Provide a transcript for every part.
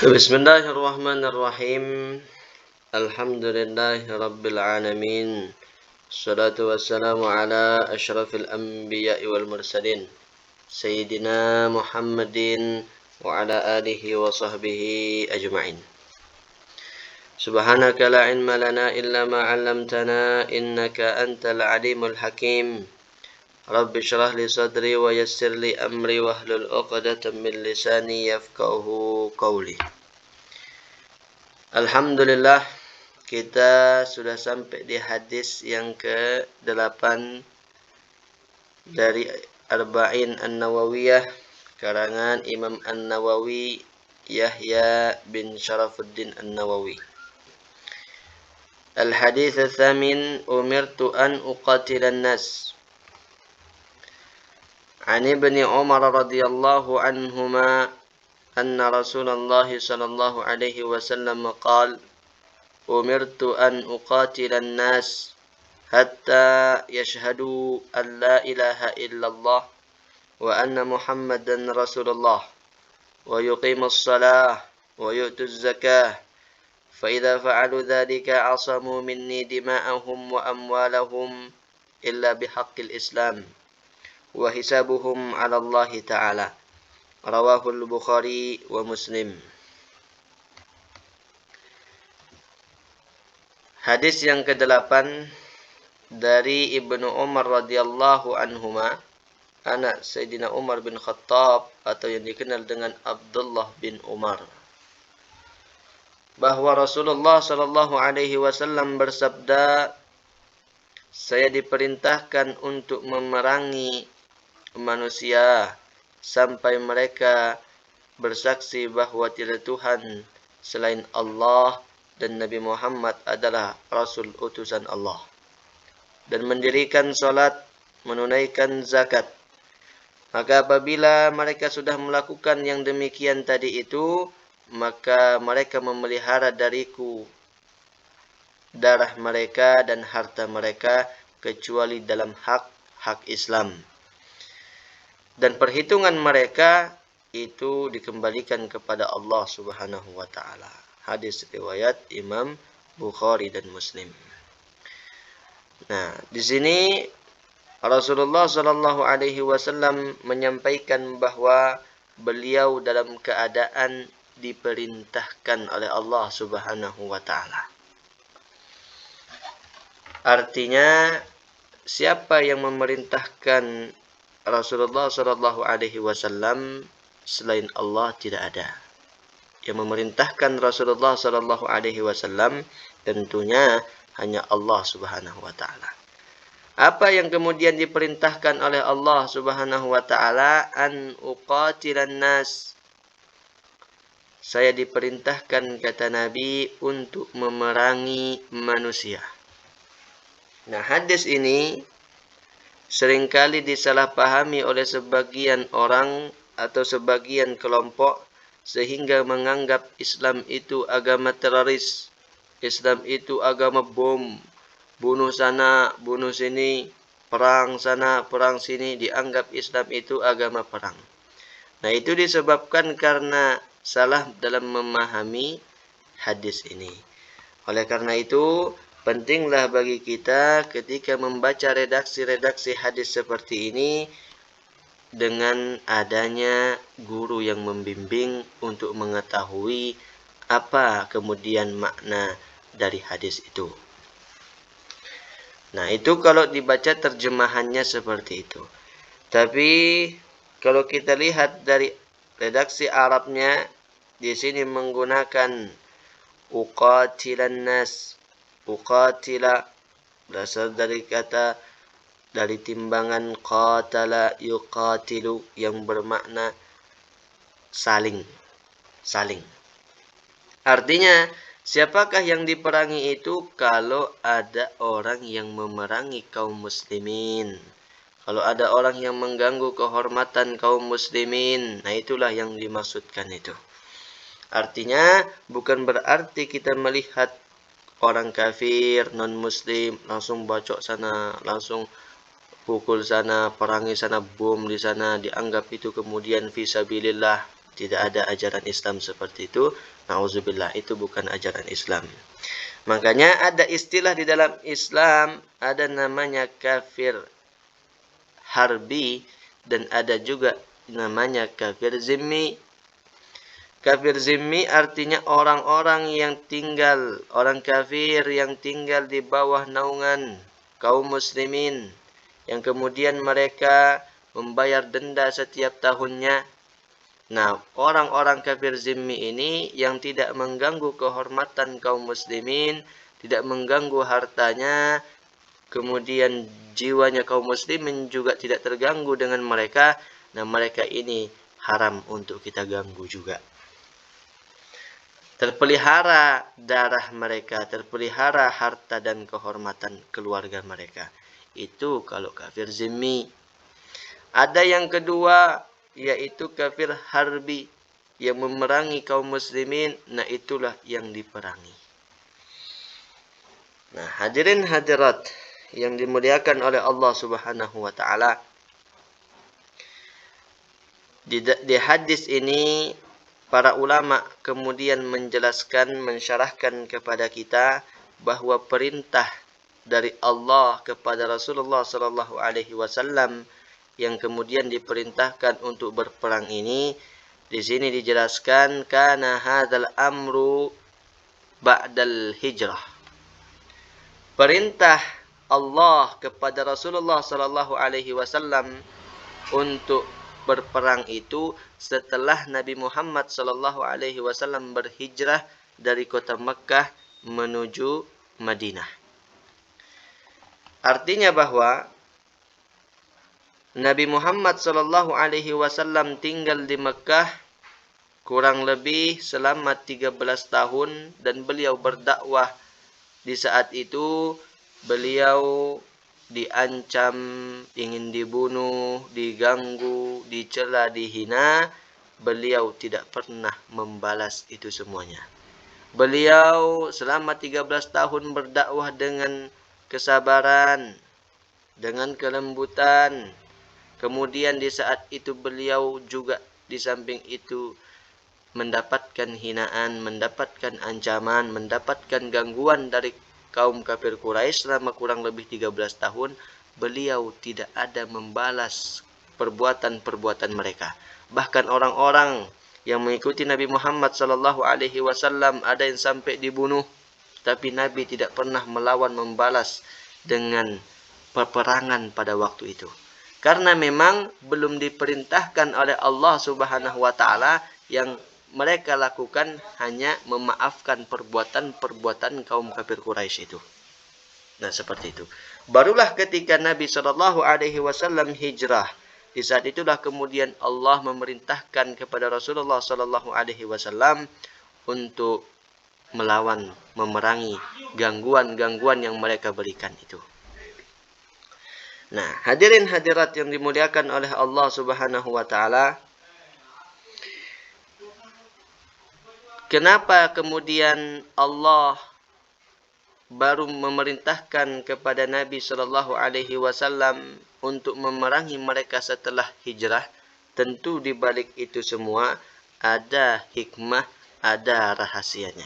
Bismillahirrahmanirrahim. Alhamdulillahi rabbil alamin. Assalatu wassalamu ala asyrafil anbiya'i wal mursalin Sayyidina Muhammadin wa ala alihi wa sahbihi ajma'in. Subhanaka la ilma lana illa ma 'allamtana innaka antal alimul hakim. Rabbi shrah li sadri wa yassir li amri wahlul 'uqdatam min lisani yafqahu qawli. Alhamdulillah, kita sudah sampai di hadis yang ke-8 dari Arba'in An-Nawawiyah karangan Imam An-Nawawi Yahya bin Sharafuddin An-Nawawi. Al-hadits ats-tsamin, umirtu an uqatila an-nas. An Ibni Umar radhiyallahu anhuma anna Rasulullah sallallahu alaihi wasallam qala umirtu an uqatila an-nas hatta yashhadu an la ilaha illallah wa anna Muhammadan Rasulullah wa yuqimus salah wa yu'tuz zakah fa idza fa'alu dhalika 'asamu minni dima'ahum wa amwalahum illa bihaqqil Islam wa hisabuhum 'ala Allah ta'ala. Rawahul Bukhari wa Muslim. Hadis yang ke-8 dari Ibnu Umar radhiyallahu anhuma, anak Sayyidina Umar bin Khattab atau yang dikenal dengan Abdullah bin Umar, bahwa Rasulullah sallallahu alaihi wasallam bersabda, saya diperintahkan untuk memerangi manusia sampai mereka bersaksi bahwa tiada Tuhan selain Allah dan Nabi Muhammad adalah Rasul utusan Allah, dan mendirikan salat, menunaikan zakat. Maka apabila mereka sudah melakukan yang demikian tadi itu, maka mereka memelihara dariku darah mereka dan harta mereka kecuali dalam hak Islam. Dan perhitungan mereka itu dikembalikan kepada Allah Subhanahu wa taala. Hadis riwayat Imam Bukhari dan Muslim. Nah, di sini Rasulullah sallallahu alaihi wasallam menyampaikan bahwa beliau dalam keadaan diperintahkan oleh Allah Subhanahu wa taala. Artinya, siapa yang memerintahkan Rasulullah sallallahu alaihi wasallam selain Allah tidak ada. Yang memerintahkan Rasulullah sallallahu alaihi wasallam tentunya hanya Allah Subhanahu wa taala. Apa yang kemudian diperintahkan oleh Allah Subhanahu wa taala? An uqatilan nas. Saya diperintahkan, kata Nabi, untuk memerangi manusia. Nah, hadis ini seringkali disalahpahami oleh sebagian orang atau sebagian kelompok sehingga menganggap Islam itu agama teroris, Islam itu agama bom, bunuh sana, bunuh sini, perang sana, perang sini, dianggap Islam itu agama perang. Nah, itu disebabkan karena salah dalam memahami hadis ini. Oleh karena itu, pentinglah bagi kita ketika membaca redaksi-redaksi hadis seperti ini dengan adanya guru yang membimbing untuk mengetahui apa kemudian makna dari hadis itu. Nah, itu kalau dibaca terjemahannya seperti itu. Tapi kalau kita lihat dari redaksi Arabnya, di sini menggunakan uqatilan nas. Uqatila berasal dari kata, dari timbangan qatala yuqatilu yang bermakna saling. Artinya, siapakah yang diperangi itu? Kalau ada orang yang memerangi kaum muslimin, kalau ada orang yang mengganggu kehormatan kaum muslimin, nah itulah yang dimaksudkan itu. Artinya bukan berarti kita melihat orang kafir, non-muslim, langsung bacok sana, langsung pukul sana, perangi sana, bom di sana, dianggap itu kemudian fisabilillah. Tidak ada ajaran Islam seperti itu. Nauzubillah, itu bukan ajaran Islam. Makanya ada istilah di dalam Islam, ada namanya kafir harbi dan ada juga namanya kafir zimmi. Kafir zimmi artinya orang-orang yang tinggal, orang kafir yang tinggal di bawah naungan kaum muslimin, yang kemudian mereka membayar denda setiap tahunnya. Nah, orang-orang kafir zimmi ini yang tidak mengganggu kehormatan kaum muslimin, tidak mengganggu hartanya, kemudian jiwanya kaum muslimin juga tidak terganggu dengan mereka. Nah, mereka ini haram untuk kita ganggu juga. Terpelihara darah mereka, terpelihara harta dan kehormatan keluarga mereka. Itu kalau kafir zimmi. Ada yang kedua, yaitu kafir harbi yang memerangi kaum muslimin. Nah, itulah yang diperangi. Nah, hadirin hadirat yang dimuliakan oleh Allah Subhanahu wa taala, di hadis ini para ulama kemudian menjelaskan, mensyarahkan kepada kita bahwa perintah dari Allah kepada Rasulullah sallallahu alaihi wasallam yang kemudian diperintahkan untuk berperang ini, di sini dijelaskan kana hadzal amru ba'dal hijrah. Perintah Allah kepada Rasulullah sallallahu alaihi wasallam untuk berperang itu setelah Nabi Muhammad sallallahu alaihi wasallam berhijrah dari kota Mekkah menuju Madinah. Artinya bahwa Nabi Muhammad sallallahu alaihi wasallam tinggal di Mekkah kurang lebih selama 13 tahun dan beliau berdakwah. Di saat itu beliau diancam, ingin dibunuh, diganggu, dicela, dihina. Beliau tidak pernah membalas itu semuanya. Beliau selama 13 tahun berdakwah dengan kesabaran, dengan kelembutan. Kemudian di saat itu beliau juga di samping itu mendapatkan hinaan, mendapatkan ancaman, mendapatkan gangguan dari kaum kafir Quraisy selama kurang lebih 13 tahun. Beliau tidak ada membalas perbuatan-perbuatan mereka. Bahkan orang-orang yang mengikuti Nabi Muhammad sallallahu alaihi wasallam ada yang sampai dibunuh, tapi Nabi tidak pernah melawan, membalas dengan peperangan pada waktu itu. Karena memang belum diperintahkan oleh Allah Subhanahu wa taala, yang mereka lakukan hanya memaafkan perbuatan-perbuatan kaum kafir Quraisy itu. Nah, seperti itu. Barulah ketika Nabi sallallahu alaihi wasallam hijrah, di saat itulah kemudian Allah memerintahkan kepada Rasulullah sallallahu alaihi wasallam untuk melawan, memerangi gangguan-gangguan yang mereka berikan itu. Nah, hadirin hadirat yang dimuliakan oleh Allah Subhanahu wa taala, kenapa kemudian Allah baru memerintahkan kepada Nabi sallallahu alaihi wasallam untuk memerangi mereka setelah hijrah? Tentu di balik itu semua ada hikmah, ada rahasianya.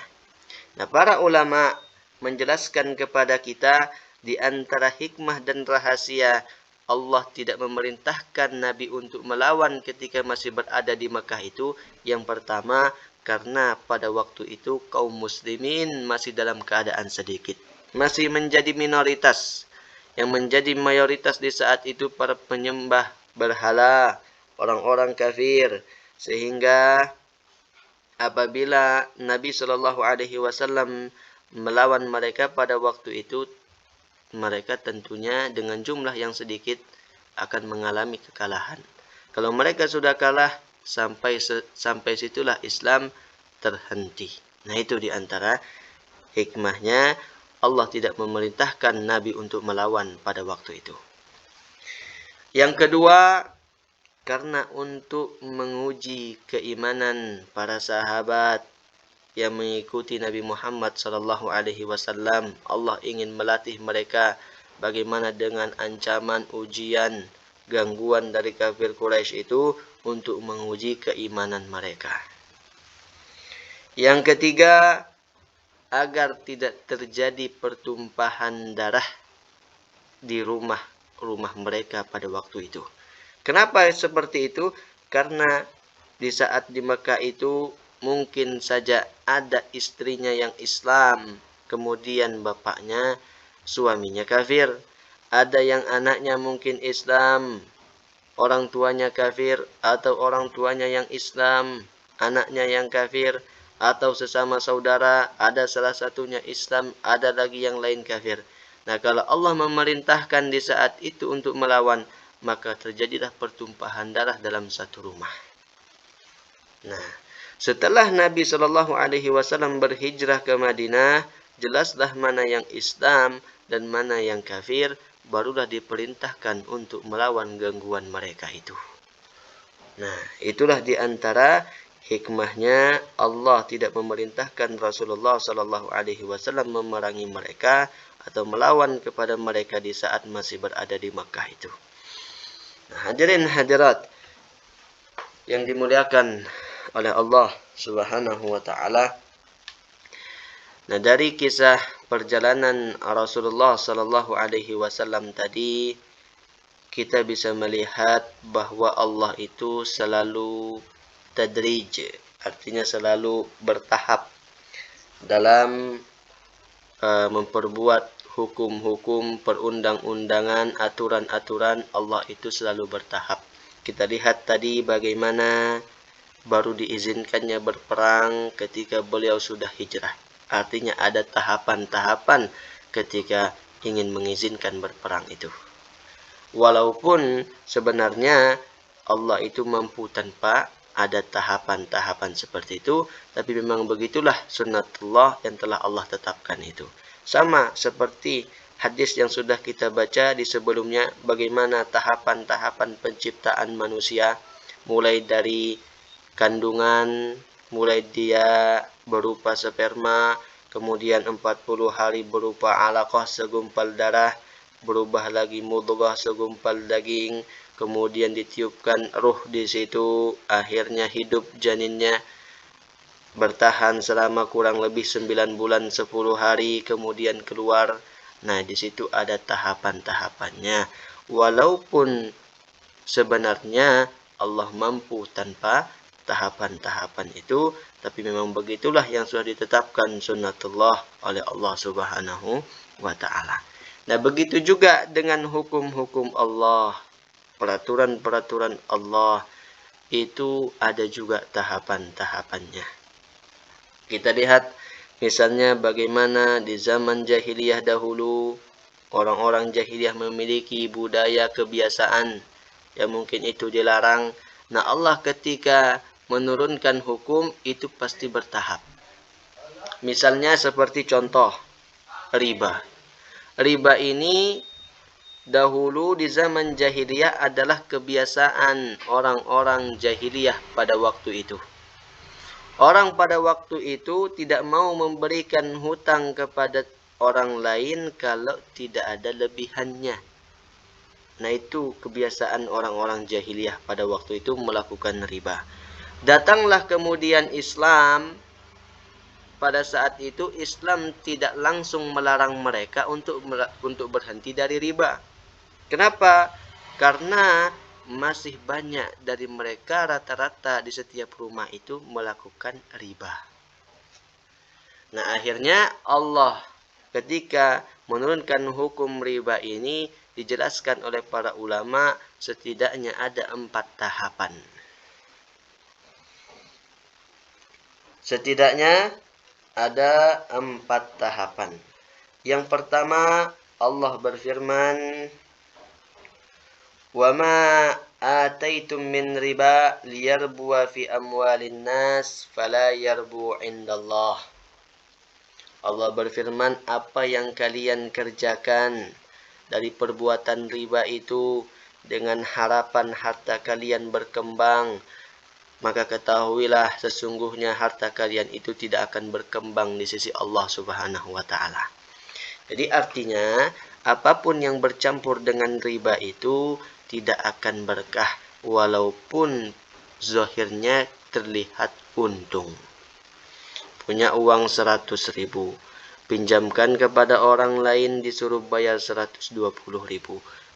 Nah, para ulama menjelaskan kepada kita di antara hikmah dan rahasia Allah tidak memerintahkan Nabi untuk melawan ketika masih berada di Mekah itu. Yang pertama, karena pada waktu itu kaum muslimin masih dalam keadaan sedikit, masih menjadi minoritas. Yang menjadi mayoritas di saat itu para penyembah berhala, orang-orang kafir. Sehingga apabila Nabi Shallallahu alaihi wasallam melawan mereka pada waktu itu, mereka tentunya dengan jumlah yang sedikit akan mengalami kekalahan. Kalau mereka sudah kalah, sampai situlah Islam terhenti. Nah, itu di antara hikmahnya Allah tidak memerintahkan Nabi untuk melawan pada waktu itu. Yang kedua, karena untuk menguji keimanan para sahabat yang mengikuti Nabi Muhammad sallallahu alaihi wasallam. Allah ingin melatih mereka bagaimana dengan ancaman, ujian, gangguan dari kafir Quraisy itu untuk menguji keimanan mereka. Yang ketiga, agar tidak terjadi pertumpahan darah di rumah mereka pada waktu itu. Kenapa seperti itu? Karena di saat di Mekah itu mungkin saja ada istrinya yang Islam, kemudian bapaknya, suaminya kafir. Ada yang anaknya mungkin Islam, orang tuanya kafir, atau orang tuanya yang Islam, anaknya yang kafir, atau sesama saudara, ada salah satunya Islam, ada lagi yang lain kafir. Nah, kalau Allah memerintahkan di saat itu untuk melawan, maka terjadilah pertumpahan darah dalam satu rumah. Nah, setelah Nabi Shallallahu Alaihi Wasallam berhijrah ke Madinah, jelaslah mana yang Islam dan mana yang kafir, barulah diperintahkan untuk melawan gangguan mereka itu. Nah, itulah di antara hikmahnya Allah tidak memerintahkan Rasulullah Shallallahu Alaihi Wasallam memerangi mereka atau melawan kepada mereka di saat masih berada di Makkah itu. Nah, hadirin hadirat yang dimuliakan oleh Allah Subhanahu wa taala. Nah, dari kisah perjalanan Rasulullah sallallahu alaihi wasallam tadi, kita bisa melihat bahwa Allah itu selalu tadrij, artinya selalu bertahap dalam memperbuat hukum-hukum, perundang-undangan, aturan-aturan. Allah itu selalu bertahap. Kita lihat tadi bagaimana baru diizinkannya berperang ketika beliau sudah hijrah. Artinya ada tahapan-tahapan ketika ingin mengizinkan berperang itu. Walaupun sebenarnya Allah itu mampu tanpa ada tahapan-tahapan seperti itu, tapi memang begitulah sunnatullah yang telah Allah tetapkan itu. Sama seperti hadis yang sudah kita baca di sebelumnya, bagaimana tahapan-tahapan penciptaan manusia, mulai dari kandungan, mulai dia berupa sperma, kemudian 40 hari berupa alaqah segumpal darah, berubah lagi mudghah segumpal daging, kemudian ditiupkan ruh di situ, akhirnya hidup janinnya, bertahan selama kurang lebih 9 bulan 10 hari, kemudian keluar. Nah, di situ ada tahapan-tahapannya. Walaupun sebenarnya Allah mampu tanpa tahapan-tahapan itu, tapi memang begitulah yang sudah ditetapkan sunnatullah oleh Allah Subhanahu wa taala. Nah, begitu juga dengan hukum-hukum Allah, peraturan-peraturan Allah itu ada juga tahapan-tahapannya. Kita lihat misalnya bagaimana di zaman jahiliyah dahulu orang-orang jahiliyah memiliki budaya kebiasaan yang mungkin itu dilarang. Nah, Allah ketika menurunkan hukum itu pasti bertahap. Misalnya seperti contoh riba. Riba ini dahulu di zaman jahiliyah adalah kebiasaan orang-orang jahiliyah pada waktu itu. Orang pada waktu itu tidak mau memberikan hutang kepada orang lain kalau tidak ada lebihannya. Nah, itu kebiasaan orang-orang jahiliyah pada waktu itu melakukan riba. Datanglah kemudian Islam. Pada saat itu Islam tidak langsung melarang mereka untuk berhenti dari riba. Kenapa? Karena masih banyak dari mereka rata-rata di setiap rumah itu melakukan riba. Nah, akhirnya Allah ketika menurunkan hukum riba ini dijelaskan oleh para ulama setidaknya ada 4 tahapan. Setidaknya ada 4 tahapan. Yang pertama, Allah berfirman, "Wa ma ataitum min riba liyarbuwa fi amwalin nas fala yarbu 'indallah." Allah berfirman, apa yang kalian kerjakan dari perbuatan riba itu dengan harapan harta kalian berkembang, maka ketahuilah sesungguhnya harta kalian itu tidak akan berkembang di sisi Allah Subhanahu wa taala. Jadi artinya apapun yang bercampur dengan riba itu tidak akan berkah walaupun zahirnya terlihat untung. punya uang 100.000, pinjamkan kepada orang lain disuruh bayar 120.000.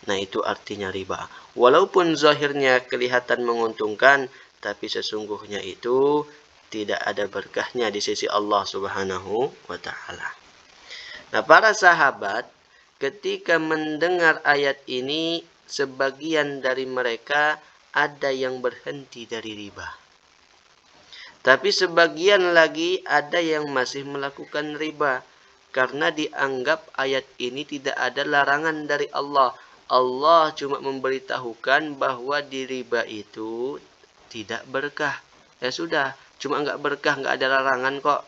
Nah, itu artinya riba. Walaupun zahirnya kelihatan menguntungkan, tapi sesungguhnya itu tidak ada berkahnya di sisi Allah Subhanahu wa taala. Nah, para sahabat ketika mendengar ayat ini, sebagian dari mereka ada yang berhenti dari riba. Tapi sebagian lagi ada yang masih melakukan riba. Karena dianggap ayat ini tidak ada larangan dari Allah. Allah cuma memberitahukan bahwa di riba itu tidak berkah. Ya sudah, cuma nggak berkah, nggak ada larangan kok.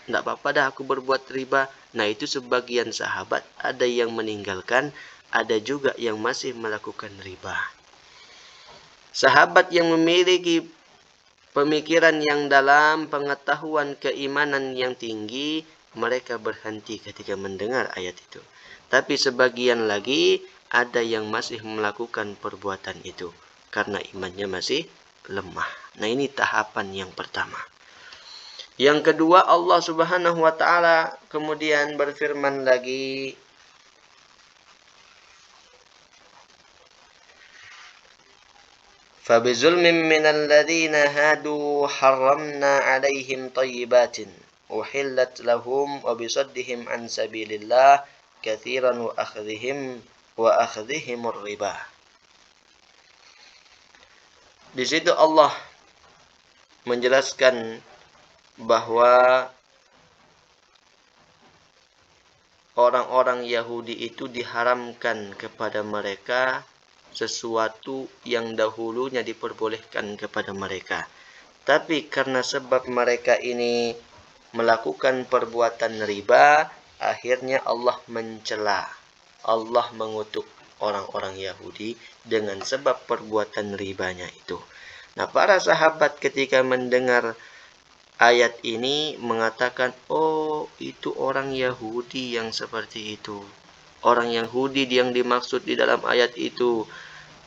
Nggak apa-apa dah aku berbuat riba. Nah, itu sebagian sahabat ada yang meninggalkan, ada juga yang masih melakukan riba. Sahabat yang memiliki pemikiran yang dalam, pengetahuan keimanan yang tinggi, mereka berhenti ketika mendengar ayat itu. Tapi sebagian lagi ada yang masih melakukan perbuatan itu karena imannya masih lemah. Nah, ini tahapan yang pertama. Yang kedua, Allah Subhanahu wa taala kemudian berfirman lagi, فَبِظُلْمٍ مِّنَ الَّذِينَ هَادُوا حَرَّمْنَا عَلَيْهِمْ طَيِّبَاتٍ أُحِلَّتْ لَهُمْ وَبِصَدِّهِمْ عَنْ سَبِيلِ اللَّهِ كَثِيرًا وَأَخْذِهِمُ الرِّبَا. Di situ Allah menjelaskan bahwa orang-orang Yahudi itu diharamkan kepada mereka sesuatu yang dahulunya diperbolehkan kepada mereka. Tapi karena sebab mereka ini melakukan perbuatan riba, akhirnya Allah mencela. Allah mengutuk orang-orang Yahudi dengan sebab perbuatan ribanya itu. Nah, para sahabat ketika mendengar ayat ini mengatakan, oh, itu orang Yahudi yang seperti itu. Orang Yahudi yang dimaksud di dalam ayat itu.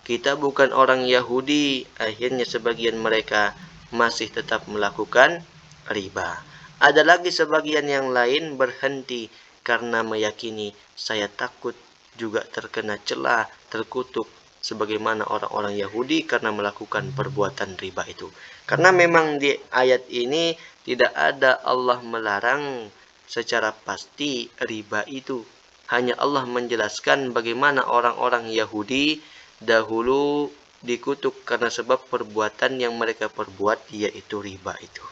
Kita bukan orang Yahudi. Akhirnya sebagian mereka masih tetap melakukan riba. Ada lagi sebagian yang lain berhenti karena meyakini saya takut juga terkena cela, terkutuk sebagaimana orang-orang Yahudi karena melakukan perbuatan riba itu. Karena memang di ayat ini tidak ada Allah melarang secara pasti riba itu. Hanya Allah menjelaskan bagaimana orang-orang Yahudi dahulu dikutuk karena sebab perbuatan yang mereka perbuat, yaitu riba itu.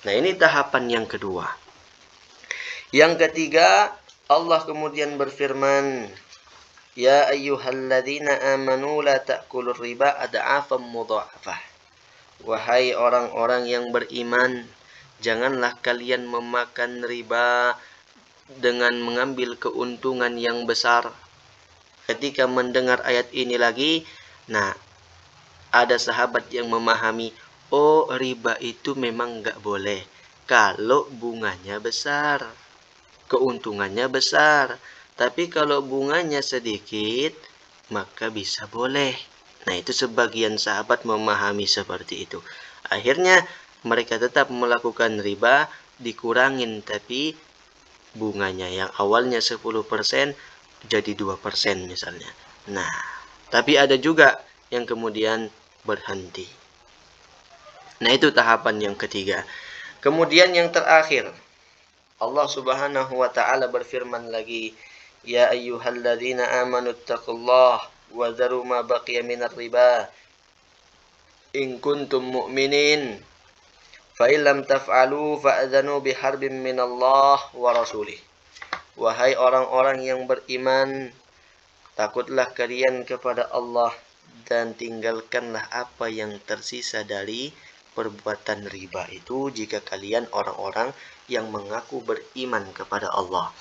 Nah, ini tahapan yang kedua. Yang ketiga, Allah kemudian berfirman, Ya ayyuhalladzina amanu la ta'kulur riba ad'afam mudha'afah. Wahai orang-orang yang beriman, janganlah kalian memakan riba dengan mengambil keuntungan yang besar. Ketika mendengar ayat ini lagi, nah, ada sahabat yang memahami, oh, riba itu memang nggak boleh kalau bunganya besar, keuntungannya besar. Tapi kalau bunganya sedikit, maka bisa boleh. Nah, itu sebagian sahabat memahami seperti itu. Akhirnya mereka tetap melakukan riba, dikurangin, tapi bunganya yang awalnya 10% jadi 2% misalnya. Nah, tapi ada juga yang kemudian berhenti. Nah, itu tahapan yang ketiga. Kemudian yang terakhir, Allah Subhanahu wa taala berfirman lagi, Ya ayyuhalladzina amanu taqullaha wa dharu ma baqiya minar riba in kuntum mu'minin fa illam taf'alu fa'adhanu biharbin minallah wa rasulih. Wahai orang-orang yang beriman, takutlah kalian kepada Allah dan tinggalkanlah apa yang tersisa dari perbuatan riba itu jika kalian orang-orang yang mengaku beriman kepada Allah.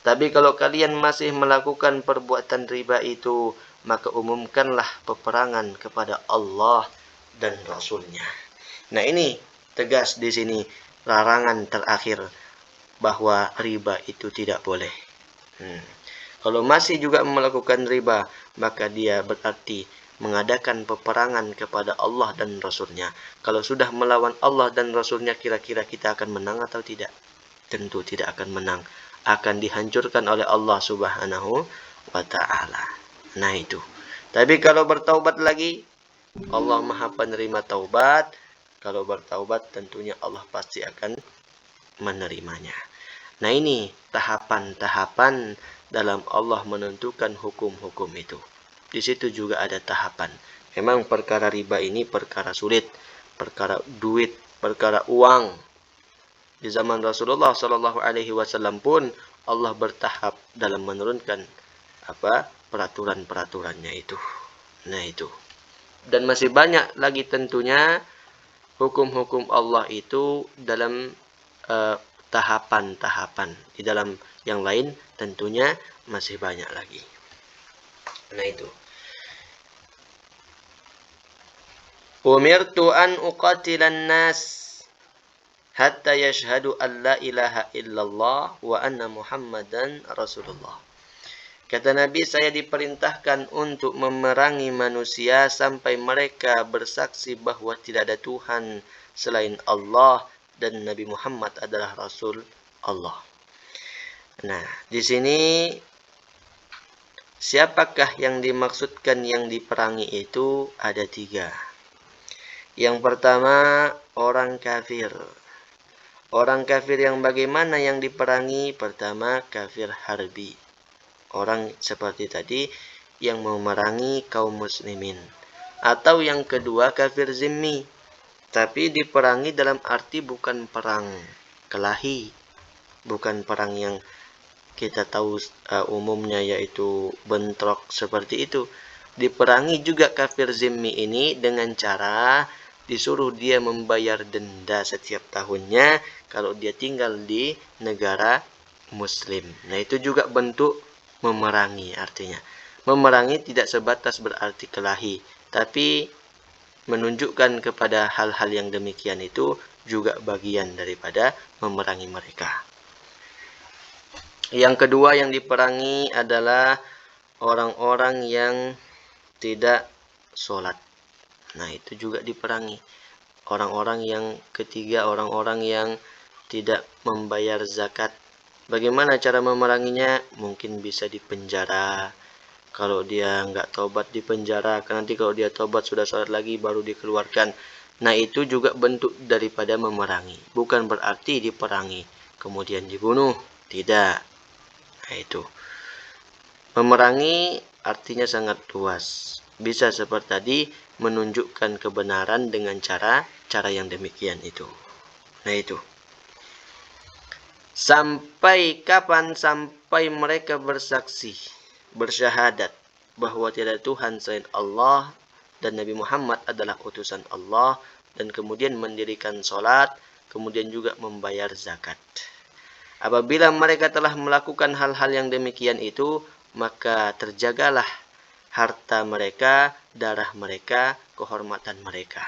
Tapi kalau kalian masih melakukan perbuatan riba itu, maka umumkanlah peperangan kepada Allah dan Rasul-Nya. Nah, ini tegas di sini larangan terakhir bahwa riba itu tidak boleh. Kalau masih juga melakukan riba, maka dia berarti mengadakan peperangan kepada Allah dan Rasulnya. Kalau sudah melawan Allah dan Rasulnya, kira-kira kita akan menang atau tidak? Tentu tidak akan menang. Akan dihancurkan oleh Allah Subhanahu wa ta'ala. Nah itu. Tapi kalau bertaubat lagi, Allah Maha Penerima taubat. Kalau bertaubat tentunya Allah pasti akan menerimanya. Nah ini tahapan-tahapan dalam Allah menentukan hukum-hukum itu. Di situ juga ada tahapan. Memang perkara riba ini perkara sulit, perkara duit, perkara uang. Di zaman Rasulullah Shallallahu Alaihi Wasallam pun Allah bertahap dalam menurunkan peraturan-peraturannya itu. Nah itu. Dan masih banyak lagi tentunya hukum-hukum Allah itu dalam tahapan-tahapan. Di dalam yang lain tentunya masih banyak lagi. Nah itu. Umirtu an uqatilan nas hatta yashhadu an la ilaha illallah wa anna Muhammadan Rasulullah. Kata Nabi, saya diperintahkan untuk memerangi manusia sampai mereka bersaksi bahwa tidak ada Tuhan selain Allah dan Nabi Muhammad adalah Rasul Allah. Nah, di sini siapakah yang dimaksudkan yang diperangi itu? Ada 3. Yang pertama, orang kafir. Orang kafir yang bagaimana yang diperangi? Pertama, kafir harbi. Orang seperti tadi yang memerangi kaum muslimin. Atau yang kedua, kafir zimmi. Tapi diperangi dalam arti bukan perang kelahi. Bukan perang yang kita tahu umumnya yaitu bentrok seperti itu. Diperangi juga kafir zimmi ini dengan cara disuruh dia membayar denda setiap tahunnya kalau dia tinggal di negara muslim. Nah itu juga bentuk memerangi artinya. Memerangi tidak sebatas berarti kelahi, tapi menunjukkan kepada hal-hal yang demikian itu juga bagian daripada memerangi mereka. Yang kedua yang diperangi adalah orang-orang yang tidak sholat. Nah itu juga diperangi. Orang-orang yang ketiga, orang-orang yang tidak membayar zakat. Bagaimana cara memeranginya? Mungkin bisa dipenjara. Kalau dia nggak tobat dipenjara. Nanti kalau dia tobat sudah sholat lagi baru dikeluarkan. Nah itu juga bentuk daripada memerangi. Bukan berarti diperangi kemudian dibunuh. Tidak. Nah itu. Memerangi artinya sangat luas. Bisa seperti tadi menunjukkan kebenaran dengan cara yang demikian itu. Nah itu. Sampai kapan? Sampai mereka bersaksi, bersyahadat bahwa tiada Tuhan selain Allah dan Nabi Muhammad adalah utusan Allah, dan kemudian mendirikan sholat, kemudian juga membayar zakat. Apabila mereka telah melakukan hal-hal yang demikian itu, maka terjagalah harta mereka, darah mereka, kehormatan mereka.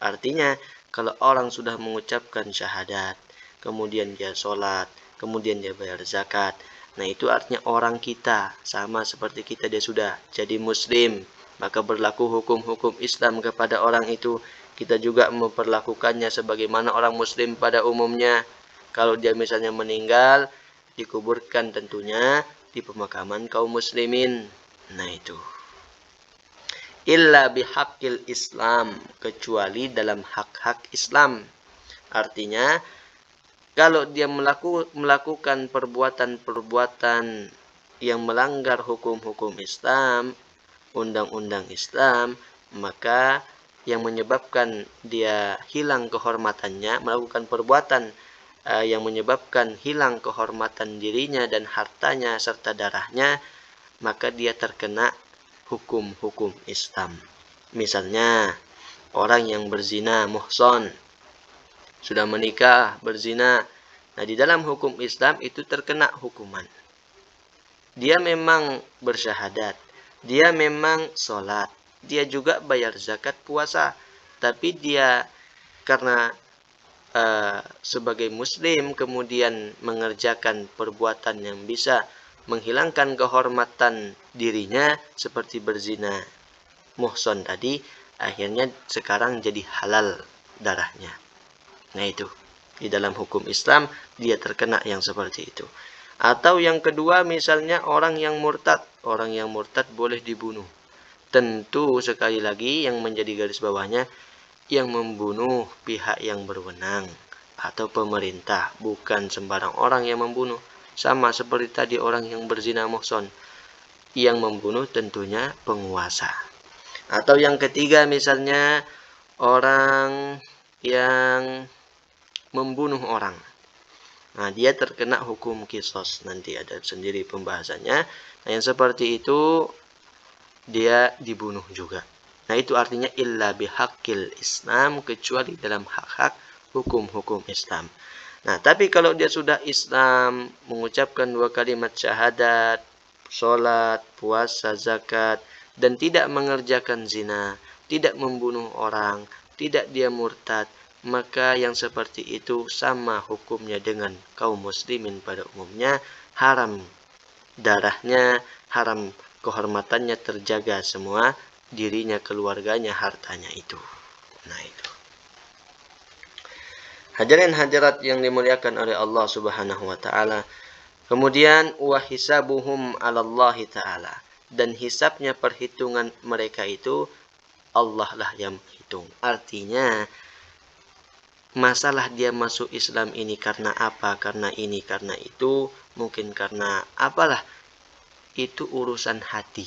Artinya, kalau orang sudah mengucapkan syahadat, kemudian dia sholat, kemudian dia bayar zakat, nah itu artinya orang kita, sama seperti kita dia sudah jadi muslim, maka berlaku hukum-hukum Islam kepada orang itu. Kita juga memperlakukannya sebagaimana orang muslim pada umumnya. Kalau dia misalnya meninggal, dikuburkan tentunya di pemakaman kaum muslimin. Nah itu. Illa bihaqqil Islam, kecuali dalam hak-hak Islam. Artinya, kalau dia melakukan perbuatan-perbuatan yang melanggar hukum-hukum Islam, undang-undang Islam, maka yang menyebabkan dia hilang kehormatannya, melakukan perbuatan yang menyebabkan hilang kehormatan dirinya dan hartanya serta darahnya, maka dia terkena hukum-hukum Islam. Misalnya, orang yang berzina, muhson, sudah menikah, berzina. Nah, di dalam hukum Islam itu terkena hukuman. Dia memang bersyahadat, dia memang sholat, dia juga bayar zakat, puasa, tapi dia karena sebagai muslim kemudian mengerjakan perbuatan yang bisa menghilangkan kehormatan dirinya seperti berzina, muhson tadi, akhirnya sekarang jadi halal darahnya. Nah itu, di dalam hukum Islam dia terkena yang seperti itu. Atau yang kedua misalnya orang yang murtad. Orang yang murtad boleh dibunuh. Tentu sekali lagi yang menjadi garis bawahnya, yang membunuh pihak yang berwenang atau pemerintah, bukan sembarang orang yang membunuh. Sama seperti tadi orang yang berzina muhson, yang membunuh tentunya penguasa. Atau yang ketiga misalnya orang yang membunuh orang. Nah, dia terkena hukum kisos. Nanti ada sendiri pembahasannya. Nah, yang seperti itu dia dibunuh juga. Nah, itu artinya illa bihaqqil Islam, kecuali dalam hak-hak hukum-hukum Islam. Nah, tapi kalau dia sudah Islam, mengucapkan 2 kalimat syahadat, sholat, puasa, zakat, dan tidak mengerjakan zina, tidak membunuh orang, tidak dia murtad, maka yang seperti itu sama hukumnya dengan kaum muslimin pada umumnya, haram darahnya, haram kehormatannya, terjaga semua dirinya, keluarganya, hartanya itu. Nah itu. Hadirin hadirat yang dimuliakan oleh Allah Subhanahu wa taala. Kemudian wa hisabuhum 'alallahi taala, dan hisabnya, perhitungan mereka itu Allah lah yang menghitung. Artinya masalah dia masuk Islam ini karena apa? Karena ini, karena itu, mungkin karena apalah, itu urusan hati.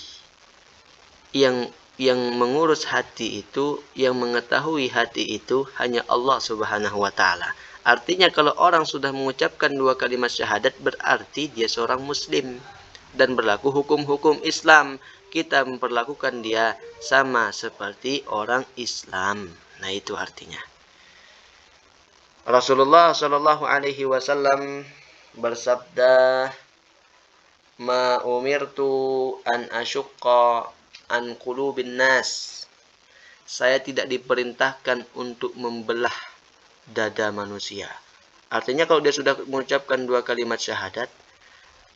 Yang mengurus hati itu, yang mengetahui hati itu hanya Allah Subhanahu wa taala. Artinya kalau orang sudah mengucapkan 2 kalimat syahadat, berarti dia seorang muslim dan berlaku hukum-hukum Islam. Kita memperlakukan dia sama seperti orang Islam. Nah, itu artinya. Rasulullah Shallallahu alaihi wasallam bersabda, "Ma umirtu an asyqa an qulubin nas." Saya tidak diperintahkan untuk membelah dada manusia. Artinya kalau dia sudah mengucapkan 2 kalimat syahadat,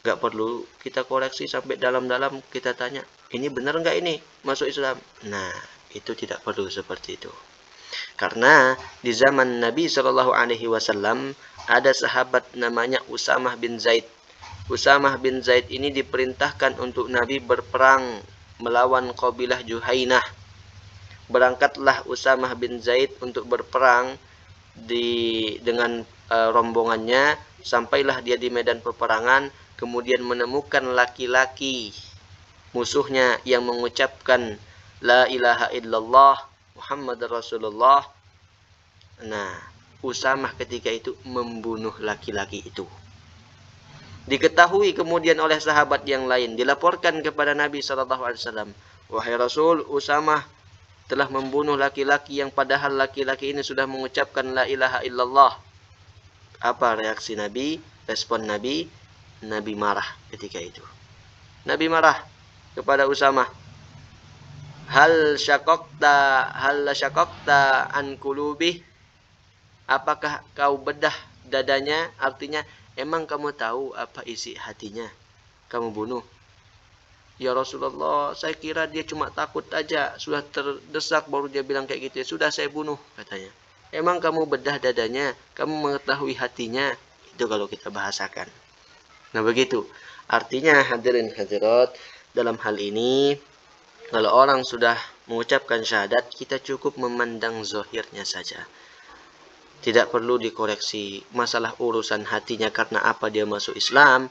nggak perlu kita koreksi sampai dalam-dalam, kita tanya, ini benar nggak ini masuk Islam? Nah, itu tidak perlu seperti itu. Karena di zaman Nabi Shallallahu alaihi wasallam ada sahabat namanya Usamah bin Zaid. Usamah bin Zaid ini diperintahkan untuk Nabi berperang melawan kabilah Juhainah. Berangkatlah Usamah bin Zaid untuk berperang dengan rombongannya, sampailah dia di medan peperangan, kemudian menemukan laki-laki musuhnya yang mengucapkan la ilaha illallah Muhammad Rasulullah. Nah, Usamah ketika itu membunuh laki-laki itu. Diketahui kemudian oleh sahabat yang lain, dilaporkan kepada Nabi SAW, wahai Rasul, Usamah telah membunuh laki-laki yang padahal laki-laki ini sudah mengucapkan la ilaha illallah. Apa reaksi Nabi? Respon Nabi? Nabi marah ketika itu. Nabi marah kepada Usamah. Hal syakokta an kulubih. Apakah kau bedah dadanya? Artinya, emang kamu tahu apa isi hatinya? Kamu bunuh. Ya Rasulullah, saya kira dia cuma takut aja. Sudah terdesak baru dia bilang kayak gitu. Sudah saya bunuh, katanya. Emang kamu bedah dadanya? Kamu mengetahui hatinya? Itu kalau kita bahasakan. Nah begitu. Artinya hadirin hadirat, dalam hal ini, kalau orang sudah mengucapkan syahadat, kita cukup memandang zahirnya saja. Tidak perlu dikoreksi. Masalah urusan hatinya karena apa dia masuk Islam,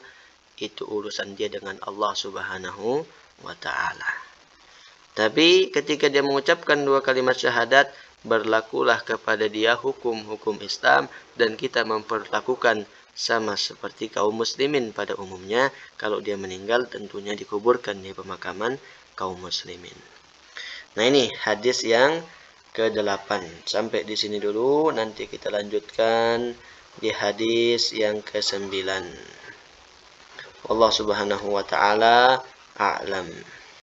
itu urusan dia dengan Allah Subhanahu wa ta'ala. Tapi ketika dia mengucapkan 2 kalimat syahadat, berlakulah kepada dia hukum-hukum Islam, dan kita memperlakukan sama seperti kaum muslimin pada umumnya. Kalau dia meninggal tentunya dikuburkan di pemakaman kaum muslimin. Nah, ini hadis yang ke-8. Sampai di sini dulu, nanti kita lanjutkan di hadis yang ke-9. Allah Subhanahu wa taala a'lam.